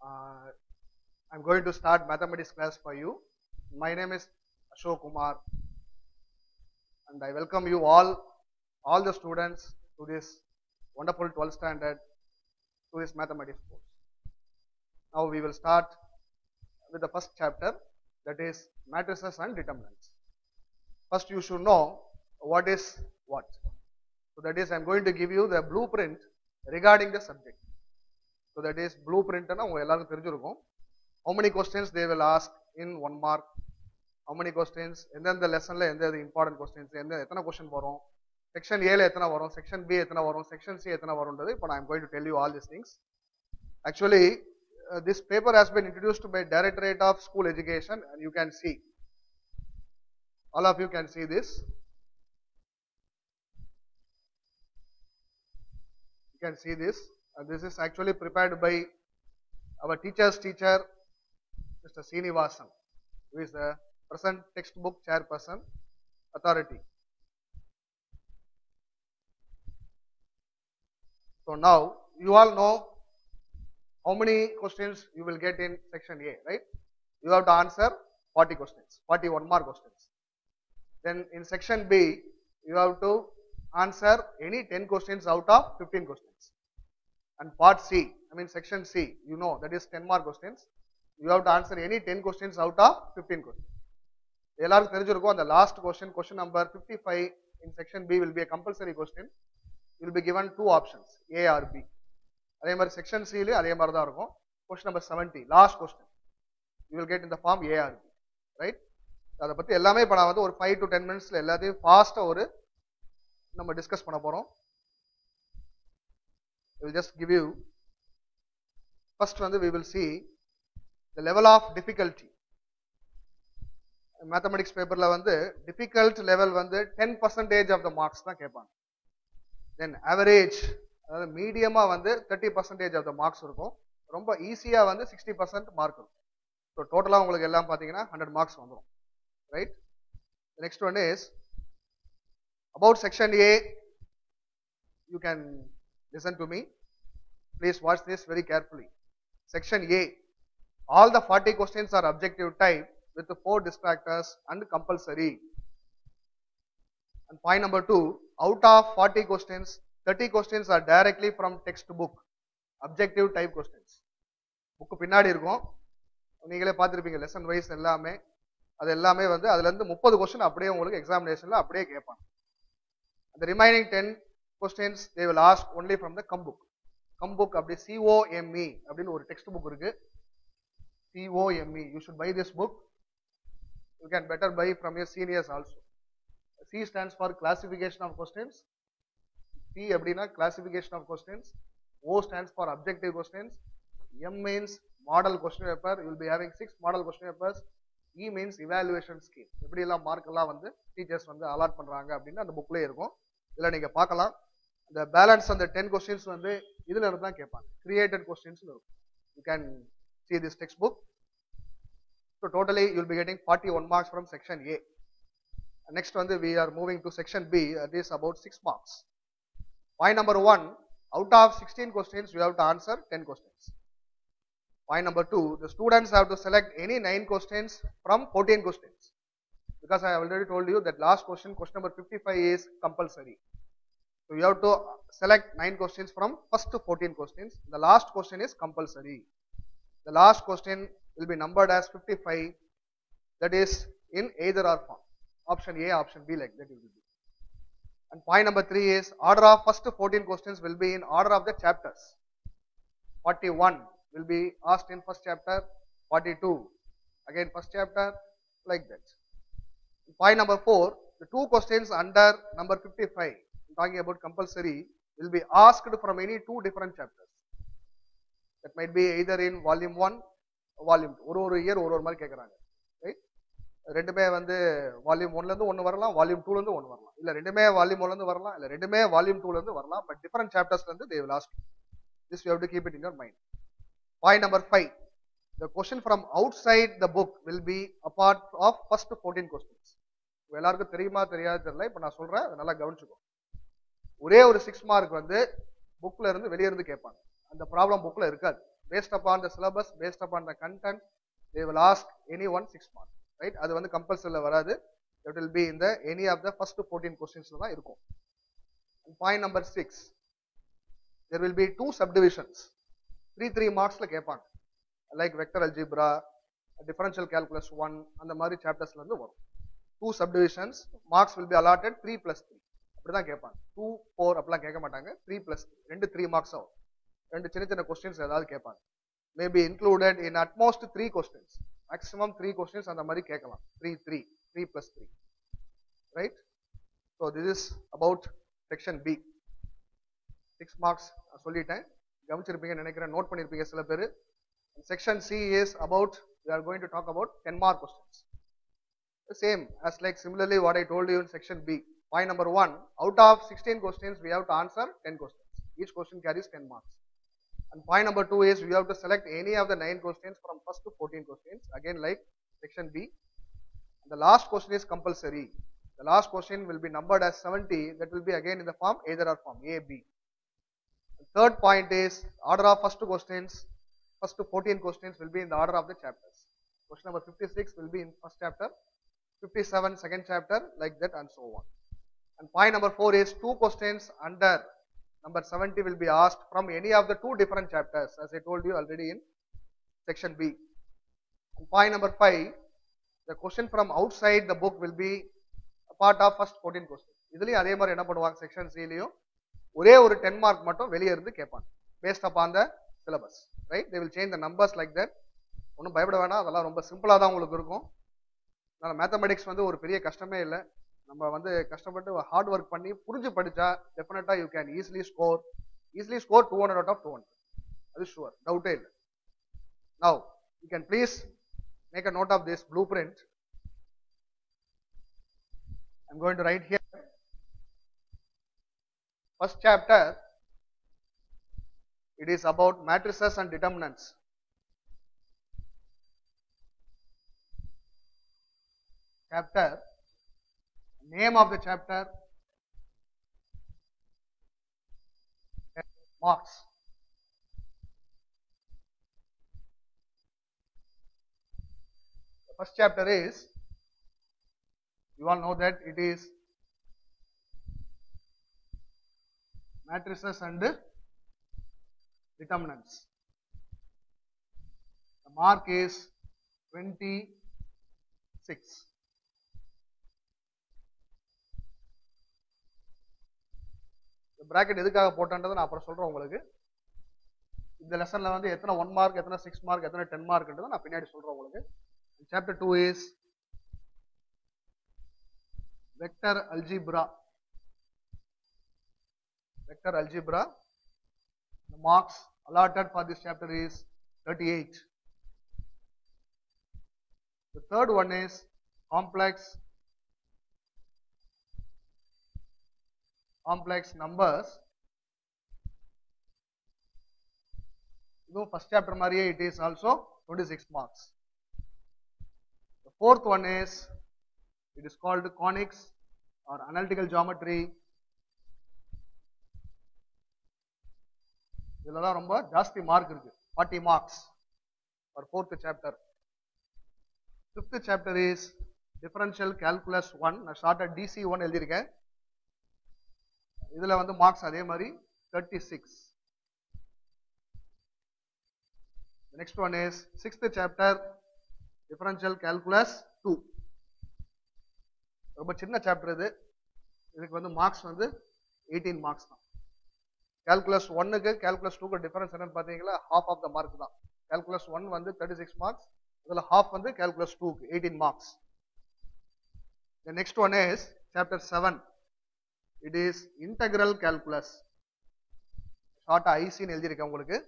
Uh, I'm going to start mathematics class for you. My name is Ashok Kumar, and I welcome you all the students to this wonderful 12th standard, to this mathematics course. Now we will start with the first chapter, that is matrices and determinants. First you should know what is what. So that is, I'm going to give you the blueprint regarding the subject. So that is blueprint na unga ellarkum therinjirukum. How many questions they will ask in 1 mark? How many questions? எந்தெந்த லெசன்ல எந்தெந்த important questions, எத்தனை question வரும், section ஏல எத்தனை வரும், section B எத்தனை வரும், section C எத்தனை வரும்ன்றது இப்போ நான் going to tell you all these things. Actually, this paper has been introduced by Directorate of School Education, and you can see, all of you can see this. You can see this. This is actually prepared by our teacher's teacher, Mr. Srinivasan, who is the present textbook chairperson authority. So now you all know how many questions you will get in section A, right? You have to answer 40 questions, 41 mark questions. Then in section B, you have to answer any 10 questions out of 15 questions. And part C, I mean section C, you know that is 10 mark questions. You have to answer any 10 questions out of 15 questions. எல்லாருக்கும் தெரிஞ்சிருக்கும் அந்த last question number 55 in section B will be a compulsory question. You will be given two options, A or B. அதே மாதிரி section C ல அதே மாதிரி தான் இருக்கும். Question number 70, last question, you will get in the form A or B, right? அதை பத்தி எல்லாமே இப்போ நான் வந்து ஒரு 5 to 10 minutes எல்லாத்தையும் ஃபாஸ்டா ஒரு நம்ம டிஸ்கஸ் பண்ண போறோம். I will just give you, first வந்து we will see the level of difficulty. Mathematics paperல வந்து difficult level வந்து 10% of the marks தான் கேட்பாங்க. Then average, அதாவது மீடியமா வந்து 30% of the marks இருக்கும். ரொம்ப ஈஸியா வந்து 60% மார்க் இருக்கும். ஸோ டோட்டலா உங்களுக்கு எல்லாம் பார்த்தீங்கன்னா 100 marks வந்துடும், right? Next one is about section A. You can listen to me. Please watch this very carefully. Section A, all the 40 questions are objective type with 4 distractors and compulsory. And point number 2, out of 40 questions, 30 questions are directly from textbook, objective type questions. Book பின்னாடி இருக்கும், நீங்களே பார்த்திருப்பீங்க lesson wise எல்லாமே. அது எல்லாமே வந்து அதுல இருந்து 30 क्वेश्चन அப்படியே உங்களுக்கு எக்ஸாமினேஷன்ல அப்படியே கேட்பாங்க. The remaining 10 questions they will ask only from the COMBOOK. COMBOOK அப்படி COME அப்படின்னு ஒரு டெக்ஸ்ட் புக் இருக்கு. COME, you should buy this book. You can better buy from your seniors also. C stands for classification of questions. C அப்படினா classification of questions. O stands for objective questions. M means model question paper. You will be having 6 model question papers. E means evaluation scheme. எப்படி எல்லாம் mark எல்லாம் வந்து teachers வந்து allot பண்றாங்க அப்படின்னு அந்த புக்லயே இருக்கும். இதுல நீங்க பார்க்கலாம். The balance on the 10 questions வந்து இதுல இருந்து தான் கேட்பாங்க. Created questions இருக்கும். You can see this textbook. So totally you will be getting 41 marks from section A. Next one we are moving to section B. That is about 6 marks. Point number 1, out of 16 questions you have to answer 10 questions. Point number 2, the students have to select any 9 questions from 14 questions. Because I have already told you that last question number 55 is compulsory. So you have to select 9 questions from first 14 questions. The last question is compulsory. The last question will be numbered as 55. That is in either or form. Option A, option B, like that it will be. And point number 3 is order of first 14 questions will be in order of the chapters. 41 will be asked in first chapter, 42 again first chapter, like that. Point number 4, the 2 questions under number 55, talking about compulsory, will be asked from any 2 different chapters. That might be either in volume 1 or volume 2. ஒரு year ஒரு மாதிரி கேக்குறாங்க, right? ரெண்டுமே வந்து volume 1ல இருந்து ஒன்னு வரலாம், volume 2ல இருந்து ஒன்னு வரலாம். இல்ல ரெண்டுமே வால்யூம் 1ல இருந்து வரலாம், இல்ல ரெண்டுமே வால்யூம் 2ல இருந்து வரலாம். பட் டிஃபரண்ட் சாப்டர்ஸ்ல இருந்து they will ask. This you have to keep it in your mind. Point number 5, the question from outside the book will be a part of first 14 questions. எல்லாருக்கும் தெரியுமா தெரியாது தெரியல, இப்ப நான் சொல்றேன், நல்லா கவனிச்சுக்கோ. ஒரே ஒரு 6 மார்க் வந்து புக்ல இருந்து வெளிய இருந்து கேட்பாங்க. அந்த ப்ராப்ளம் புக்ல இருக்காது. based upon the syllabus, based upon the content, they will ask any one 6 marks, right? அது வந்து கம்பல்சரில வராது. That will be in the any of the first 14 questions தான் இருக்கும். And point number 6, there will be 2 subdivisions. 3 marksல கேட்பாங்க. Like vector algebra, differential calculus 1 அந்த மாதிரி சாப்டர்ஸ்ல இருந்து வரும். 2 subdivisions, marks will be allotted 3 plus 3. அப்படிதான் கேட்பாங்க. 2, 4 அப்படிலாம் கேட்க மாட்டாங்க. 3 plus 3. ரெண்டு 3 marks ஆகும். ரெண்டு சின்ன சின்ன கொஸ்டின்ஸ் ஏதாவது கேட்பாங்க. May be included in at most 3 questions. Maximum 3 questions அந்த மாதிரி கேட்கலாம். 3 plus 3. Right? So this is about section B. 6 marks சொல்லிட்டேன். கவனிச்சிருப்பீங்க நினைக்கிறேன், நோட் பண்ணிருப்பீங்க சில பேர். Section C is about, we are going to talk about 10 mark questions. The same as like similarly what I told you in section B. Point number 1, out of 16 questions we have to answer 10 questions. Each question carries 10 marks. And point number 2 is we have to select any of the 9 questions from first to 14 questions, again like section B. And the last question is compulsory. The last question will be numbered as 70. That will be again in the form either or form A, B. The third point is order of first questions. First 14 questions will be in the order of the chapters. Question number 56 will be in first chapter, 57 second chapter, like that and so on. And point number 4 is 2 questions under number 70 will be asked from any of the 2 different chapters, as I told you already in section B. And point number 5, the question from outside the book will be a part of first 14 questions. இதுலயும் அதே மாதிரி என்ன பண்ணுவாங்க, section சிலையும் ஒரே ஒரு 10 mark மட்டும் வெளியே இருந்து கேட்பாங்க, based upon the syllabus, right? They will change the numbers like that. ஒன்றும் பயப்பட வேண்டாம், அதெல்லாம் ரொம்ப சிம்பிளா தான் உங்களுக்கு இருக்கும். அதனால மேத்தமெட்டிக்ஸ் வந்து ஒரு பெரிய கஷ்டமே இல்லை. நம்ம வந்து கஷ்டப்பட்டு ஹார்ட் ஒர்க் பண்ணி புரிஞ்சு படிச்சா டெஃபினட்டா you can easily score 200 out of 200. அது ஷுவர், டவுட்டே இல்லை. Now you can please make a note of this blueprint. I'm going to write here. First chapter, it is about matrices and determinants. Chapter, name of the chapter, marks. The first chapter is, you all know that it is matrices and determinants. The mark is 26. இந்த bracket எதுக்காக போட்டேன்றதை நான் அப்புறம் சொல்றேன் உங்களுக்கு. இந்த லெசன்ல வந்து எத்தனை 1 mark, எத்தனை 6 மார்க், எத்தனை 10 மார்க்ன்றதை நான் பின்னாடி சொல்றேன் உங்களுக்கு. Chapter 2 is vector algebra. Vector algebra. The marks allotted for this chapter is 38. The third one is complex numbers. First chapter mariye, it is also 26 marks. The fourth one is, it is called conics or analytical geometry. இதெல்லாம் ரொம்ப ஜாஸ்தி mark இருக்கு, 40 marks for fourth chapter. Fifth chapter is differential calculus 1. நான் ஷார்ட்டா DC1 எழுதியிருக்கேன். இதுல வந்து marks அதே மாதிரி 36. The next one is sixth chapter, differential calculus 2. ரொம்ப சின்ன சாப்டர் இது. இதுக்கு வந்து மார்க்ஸ் வந்து 18 மார்க்ஸ் தான். கால்குலஸ் 1க்கு கால்குலஸ் 2க்கு டிஃபரன்ஸ் என்னன்னு பாத்தீங்களா, half of the mark தான். கால்குலஸ் 1 வந்து 36 marks, இதுல half வந்து கால்குலஸ் 2க்கு 18 marks. The next one is chapter 7. It is integral calculus. ஷார்ட்டா IC ன்னு எழுதிருக்கேன் உங்களுக்கு.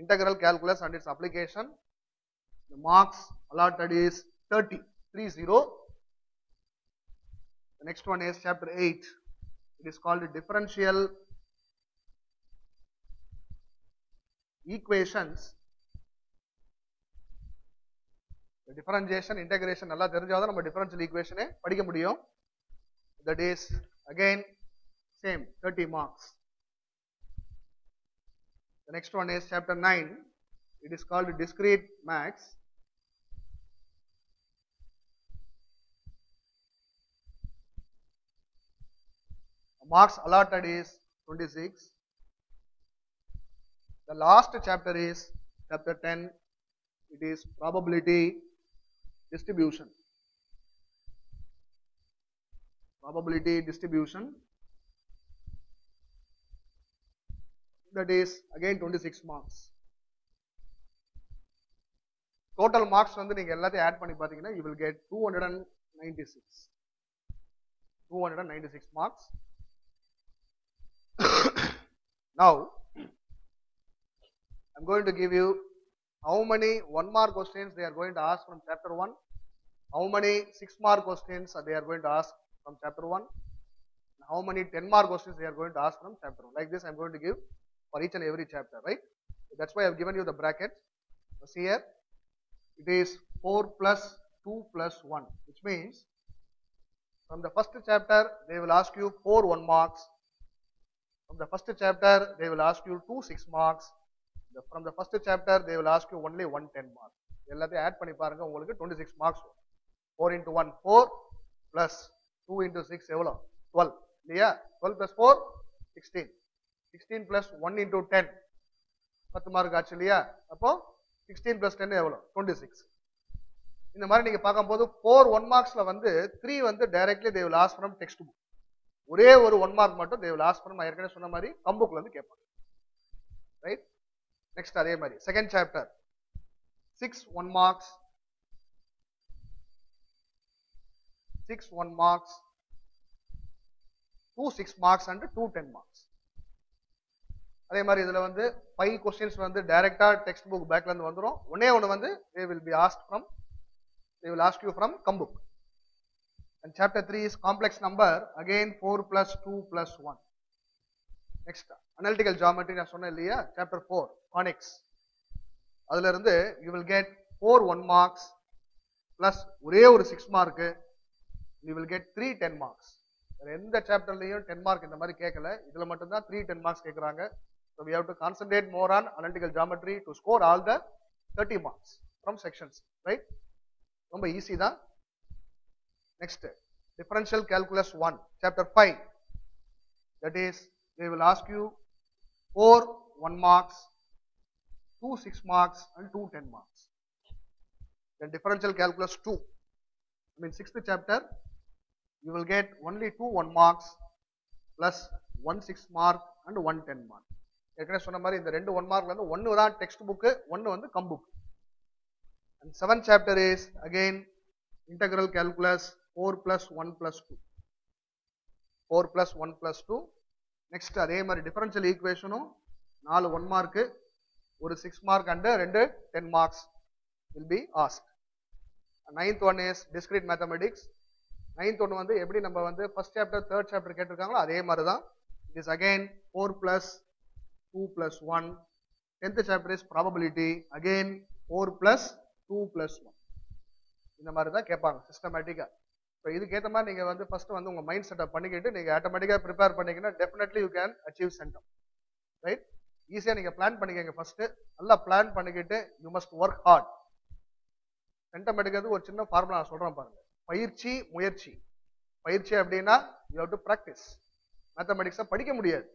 Integral calculus and its application. The marks allotted is 30. The next one is chapter 8. It is called differential equations. The differentiation, integration நல்லா தெரிஞ்சாதான் நம்ம differential equation படிக்க முடியும். That is again same 30 marks. The next one is chapter 9. It is called discrete maths. Marks allotted is 26. The last chapter is chapter 10. It is probability distribution. Probability distribution. That is again 26 marks. Total marks வந்து நீங்க எல்லாத்தையும் add பண்ணி பாத்தீங்கன்னா you will get 296. 296 marks. Now I'm going to give you how many 1 mark questions they are going to ask from chapter 1, how many 6 mark questions they are going to ask from chapter 1, and how many 10 mark questions they are going to ask from chapter 1. Like this I'm going to give for each and every chapter, right? That's why I've given you the bracket. So see here, it is 4 plus 2 plus 1, which means from the first chapter they will ask you 4 1 marks. From the first chapter they will ask you 2 6 marks. From the first chapter they will ask you only 1 10 marks. எல்லாத்தையும் add பண்ணி பாருங்க உங்களுக்கு 26 marks. 4 into 1 4 plus 2 into 6 எவ்வளவு 12 இல்லையா? 12 plus 4 16. 16 plus 1 into 10 10 mark ஆச்சு இல்லையா? அப்போ 16 plus 10 எவ்வளவு 26. இந்த மாதிரி நீங்க பார்க்கும்போது 4 1 மார்க்ஸ்ல வந்து 3 வந்து directly they will ask from text book. ஒரே ஒரு 1 மார்க் மட்டும் they will ask from நான் ஏற்கனவே சொன்ன மாதிரி கம்புக்ல இருந்து கேட்பாங்க. ரைட்? நெக்ஸ்ட் அதே மாதிரி second chapter 6 1 marks, 6 1 marks, 2 6 marks and 2 10 marks. அதே மாதிரி இதுல வந்து 5 questions வந்து டைரக்டா டெக்ஸ்ட் புக் பேக்ல இருந்து வந்துரும். ஒண்ணே வந்து they will ask you from கம்புக். And chapter 3 is complex number, again 4 plus 2 plus 1. Next analytical geometry நான் சொன்னேன் இல்லையா? chapter 4 conics. அதுல இருந்து you will get 4 1 marks plus ஒரே ஒரு 6 mark, you will get 3 10 marks. எந்த சாப்டர்லயும் 10 mark இந்த மாதிரி கேட்கல, இதுல மட்டும் தான் 3 10 marks கேக்குறாங்க. So we have to concentrate more on analytical geometry to score all the 30 marks from sections, right? ரொம்ப ஈஸி தான். Next, differential calculus 1, chapter 5. That is, they will ask you 4 1 marks, 2 6 marks and 2 10 marks. Then differential calculus 2, I mean 6th chapter, you will get only 2 1 marks plus 1 6 mark and 1 10 mark. ஏற்கனவே சொன்ன மாதிரி இந்த ரெண்டு 1 மார்க்ல வந்து ஒன்னு தான் text book, ஒன்னு வந்து come book. And 7th chapter is again integral calculus 4 plus 1 plus 2. 4 plus 1 plus 2. Next அதே மாதிரி differential equation 4 1 mark, ஒரு 6 mark and 2 10 marks will be asked. And 9th one is discrete mathematics. 9th one வந்து எப்படி நம்ம வந்து first chapter third chapter கேட்டிருக்காங்களோ அதே மாதிரி தான். It is again 4 plus 2 plus 1. 10th chapter is probability, again 4 plus 2 plus 1. இந்த மாதிரி தான் கேட்பாங்க சிஸ்டமேட்டிக்கா. இப்போ இதுக்கு ஏற்ற மாதிரி நீங்க வந்து ஃபர்ஸ்ட் வந்து உங்க மைண்ட் செட்டப் பண்ணிக்கிட்டு நீங்க ஆட்டோமேட்டிக்கா ப்ரிப்பேர் பண்ணீங்கன்னா definitely you can achieve centum. Right? ஈஸியா நீங்க பிளான் பண்ணிக்கங்க. ஃபர்ஸ்ட் நல்லா பிளான் பண்ணிக்கிட்டு you must work hard. Centum எடுக்கிறது ஒரு சின்ன ஃபார்முலா நான் சொல்றேன் பாருங்க. பயிற்சி முயற்சி. பயிற்சி அப்படின்னா யூ ஹேவ் டு பிராக்டிஸ். மேத்தமெட்டிக்ஸை படிக்க முடியாது,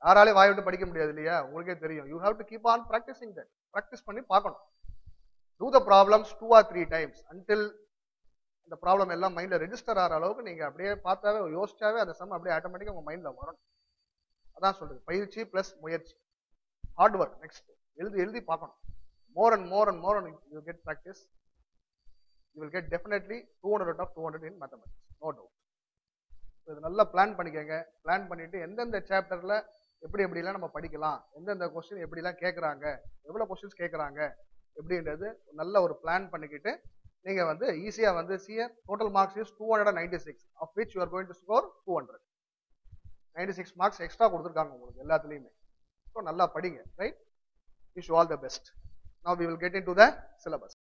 யாராலையும் வாய் விட்டு படிக்க முடியாது இல்லையா? உங்களுக்கே தெரியும். You have to keep on practising that. Practice பண்ணி பார்க்கணும். Do the problems 2 or 3 times until the problem எல்லாம் மைண்ட்ல ரெஜிஸ்டர் ஆகிற அளவுக்கு நீங்க அப்படியே பார்த்தாவே யோசிச்சாவே அந்த சம் அப்படியே ஆட்டோமேட்டிக்கா உங்க மைண்ட்ல வரும். அதான் சொல்றது பயிற்சி பிளஸ் முயற்சி. Hard work. நெக்ஸ்ட் எழுதி பார்க்கணும். more and more you get practice, you will get definitely 200 out of 200 in mathematics, no doubt. இது நல்லா பிளான் பண்ணிக்கங்க. பிளான் பண்ணிட்டு எந்தெந்த சாப்டர்ல எப்படி எப்படிலாம் நம்ம படிக்கலாம், எந்தெந்த கொஸ்டின் எப்படிலாம் கேட்கறாங்க, எவ்வளவு கொஸ்டின்ஸ் கேட்கறாங்க எப்படின்றது நல்ல ஒரு பிளான் பண்ணிக்கிட்டு நீங்க வந்து ஈஸியா வந்து total marks is 296, of which you are going to score 200. 96 marks extra கொடுத்துருக்காங்க உங்களுக்கு எல்லாத்துலயுமே. ஸோ நல்லா படிங்க. Right? Wish you all the best. Now we will get into the syllabus.